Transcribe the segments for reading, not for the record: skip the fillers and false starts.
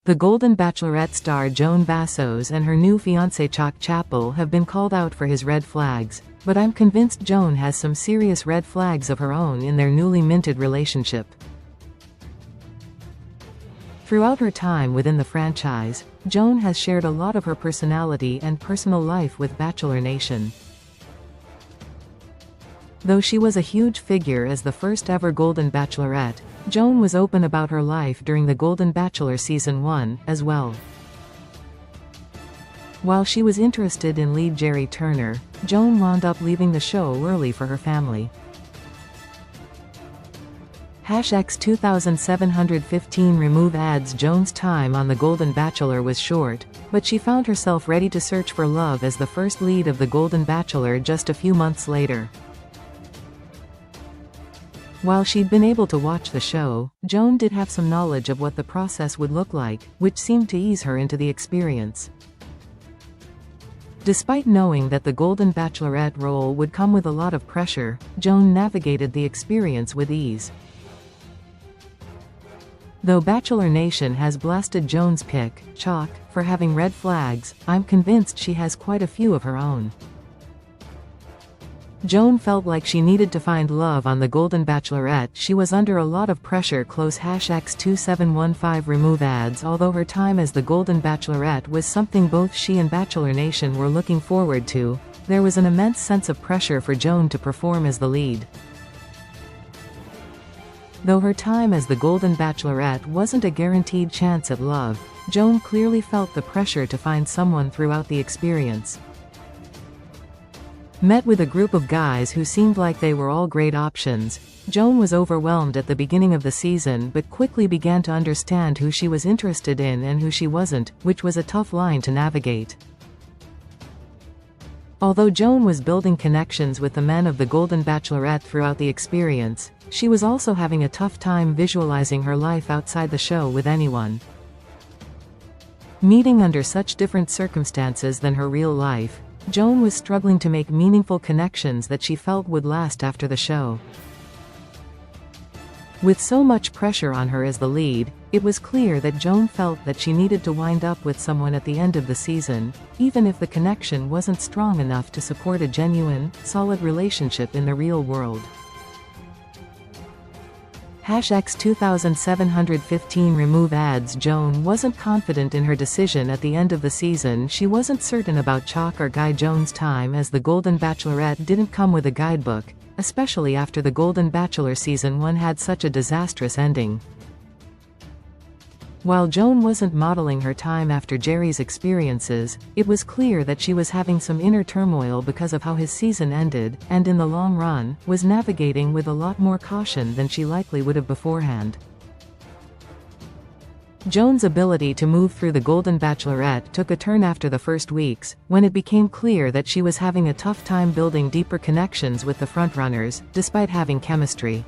The Golden Bachelorette star Joan Vassos and her new fiancé Chock Chapple have been called out for his red flags, but I'm convinced Joan has some serious red flags of her own in their newly minted relationship. Throughout her time within the franchise, Joan has shared a lot of her personality and personal life with Bachelor Nation. Though she was a huge figure as the first ever Golden Bachelorette, Joan was open about her life during the Golden Bachelor Season 1, as well. While she was interested in lead Jerry Turner, Joan wound up leaving the show early for her family. #X 2715 remove ads. Joan's time on The Golden Bachelor was short, but she found herself ready to search for love as the first lead of The Golden Bachelor just a few months later. While she'd been able to watch the show, Joan did have some knowledge of what the process would look like, which seemed to ease her into the experience. Despite knowing that the Golden Bachelorette role would come with a lot of pressure, Joan navigated the experience with ease. Though Bachelor Nation has blasted Joan's pick, Chock, for having red flags, I'm convinced she has quite a few of her own. Joan felt like she needed to find love on The Golden Bachelorette. She was under a lot of pressure. #X 2715 remove ads. Although her time as The Golden Bachelorette was something both she and Bachelor Nation were looking forward to, there was an immense sense of pressure for Joan to perform as the lead. Though her time as The Golden Bachelorette wasn't a guaranteed chance at love, Joan clearly felt the pressure to find someone throughout the experience. Met with a group of guys who seemed like they were all great options, Joan was overwhelmed at the beginning of the season but quickly began to understand who she was interested in and who she wasn't, which was a tough line to navigate. Although Joan was building connections with the men of The Golden Bachelorette throughout the experience, she was also having a tough time visualizing her life outside the show with anyone. Meeting under such different circumstances than her real life, Joan was struggling to make meaningful connections that she felt would last after the show. With so much pressure on her as the lead, it was clear that Joan felt that she needed to wind up with someone at the end of the season, even if the connection wasn't strong enough to support a genuine, solid relationship in the real world. #X 2715 remove ads. Joan wasn't confident in her decision at the end of the season. She wasn't certain about Chock or Guy. Joan's time as the Golden Bachelorette didn't come with a guidebook, especially after the Golden Bachelor Season 1 had such a disastrous ending. While Joan wasn't modeling her time after Jerry's experiences, it was clear that she was having some inner turmoil because of how his season ended, and in the long run, was navigating with a lot more caution than she likely would have beforehand. Joan's ability to move through the Golden Bachelorette took a turn after the first weeks, when it became clear that she was having a tough time building deeper connections with the frontrunners, despite having chemistry.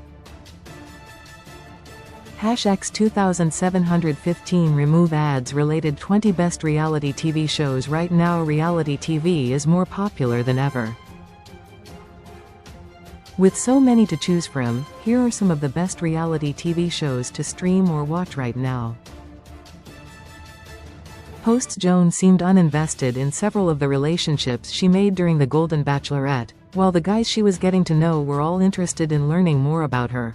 #X 2715 remove ads. Related 20 best reality TV shows. Right now reality TV is more popular than ever. With so many to choose from, here are some of the best reality TV shows to stream or watch right now. Hosts Joan seemed uninvested in several of the relationships she made during the Golden Bachelorette, while the guys she was getting to know were all interested in learning more about her.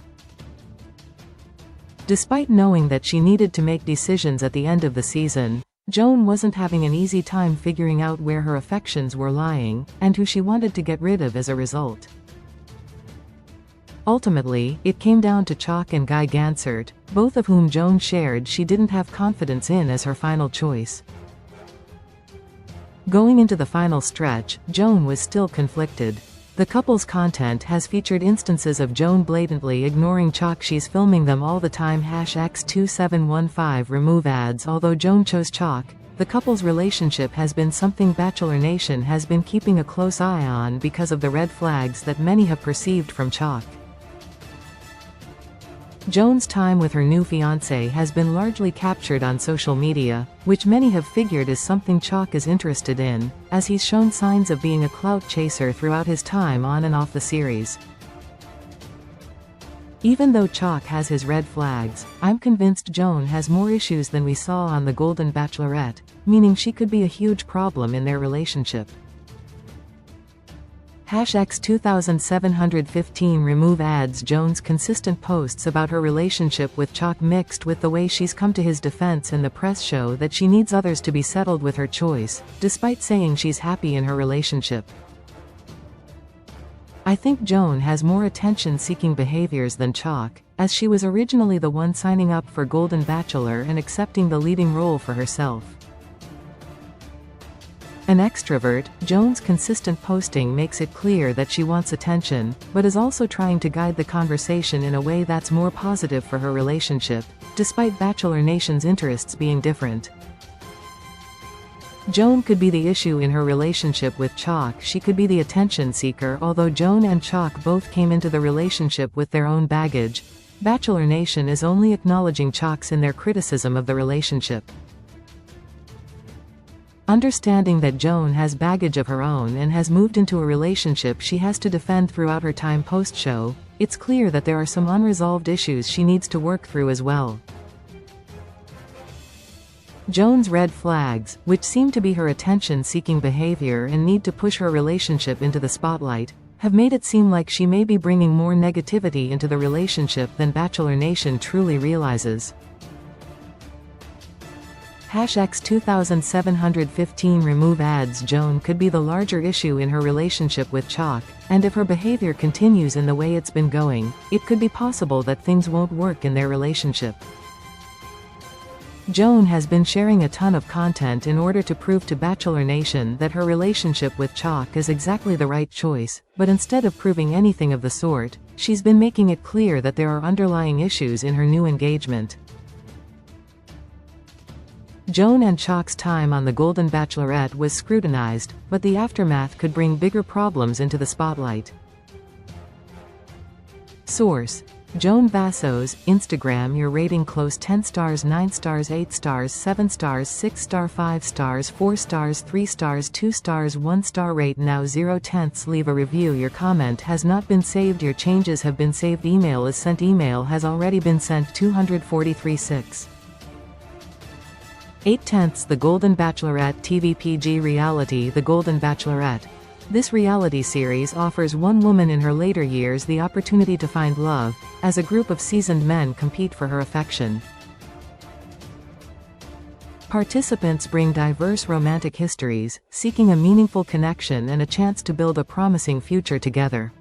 Despite knowing that she needed to make decisions at the end of the season, Joan wasn't having an easy time figuring out where her affections were lying, and who she wanted to get rid of as a result. Ultimately, it came down to Chock and Guy Gansert, both of whom Joan shared she didn't have confidence in as her final choice. Going into the final stretch, Joan was still conflicted. The couple's content has featured instances of Joan blatantly ignoring Chock. She's filming them all the time. #X 2715 remove ads. Although Joan chose Chock, the couple's relationship has been something Bachelor Nation has been keeping a close eye on because of the red flags that many have perceived from Chock. Joan's time with her new fiancé has been largely captured on social media, which many have figured is something Chock is interested in, as he's shown signs of being a clout chaser throughout his time on and off the series. Even though Chock has his red flags, I'm convinced Joan has more issues than we saw on The Golden Bachelorette, meaning she could be a huge problem in their relationship. #X2715 remove ads. Joan's consistent posts about her relationship with Chock mixed with the way she's come to his defense in the press show that she needs others to be settled with her choice, despite saying she's happy in her relationship. I think Joan has more attention-seeking behaviors than Chock, as she was originally the one signing up for Golden Bachelor and accepting the leading role for herself. An extrovert, Joan's consistent posting makes it clear that she wants attention, but is also trying to guide the conversation in a way that's more positive for her relationship, despite Bachelor Nation's interests being different. Joan could be the issue in her relationship with Chock. She could be the attention seeker. Although Joan and Chock both came into the relationship with their own baggage, Bachelor Nation is only acknowledging Chock's in their criticism of the relationship. Understanding that Joan has baggage of her own and has moved into a relationship she has to defend throughout her time post-show, it's clear that there are some unresolved issues she needs to work through as well. Joan's red flags, which seem to be her attention-seeking behavior and need to push her relationship into the spotlight, have made it seem like she may be bringing more negativity into the relationship than Bachelor Nation truly realizes. #X2715 remove ads. Joan could be the larger issue in her relationship with Chock, and if her behavior continues in the way it's been going, it could be possible that things won't work in their relationship. Joan has been sharing a ton of content in order to prove to Bachelor Nation that her relationship with Chock is exactly the right choice, but instead of proving anything of the sort, she's been making it clear that there are underlying issues in her new engagement. Joan and Chock's time on The Golden Bachelorette was scrutinized, but the aftermath could bring bigger problems into the spotlight. Source: Joan Vassos, Instagram. Your rating: close 10 stars, 9 stars, 8 stars, 7 stars, 6 star, 5 stars, 4 stars, 3 stars, 2 stars, 1 star. Rate now 0/10. Leave a review. Your comment has not been saved. Your changes have been saved. Email is sent. Email has already been sent. 243.6 8/10. The Golden Bachelorette TV PG reality. The Golden Bachelorette. This reality series offers one woman in her later years the opportunity to find love, as a group of seasoned men compete for her affection. Participants bring diverse romantic histories, seeking a meaningful connection and a chance to build a promising future together.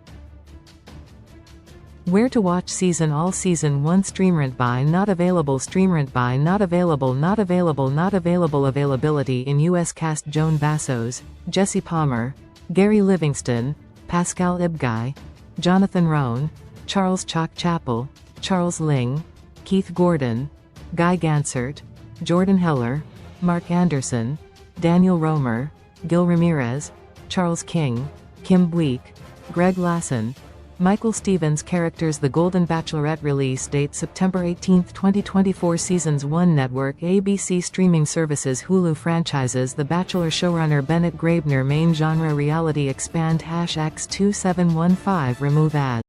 Where to watch season: all season 1 streamrent by not available, streamrent by not available, not available, not available. Availability in U.S. cast: Joan Vassos, Jesse Palmer, Gary Livingston, Pascal Ibgay, Jonathan Roan, Charles Chock Chapple, Charles Ling, Keith Gordon, Guy Gansert, Jordan Heller, Mark Anderson, Daniel Romer, Gil Ramirez, Charles King, Kim Bleak, Greg Lasson, Michael Stevens. Characters: The Golden Bachelorette. Release date: September 18, 2024. Seasons 1 Network, ABC Streaming Services, Hulu. Franchises: The Bachelor. Showrunner: Bennett Graebner. Main genre: reality. Expand #X2715 remove ads.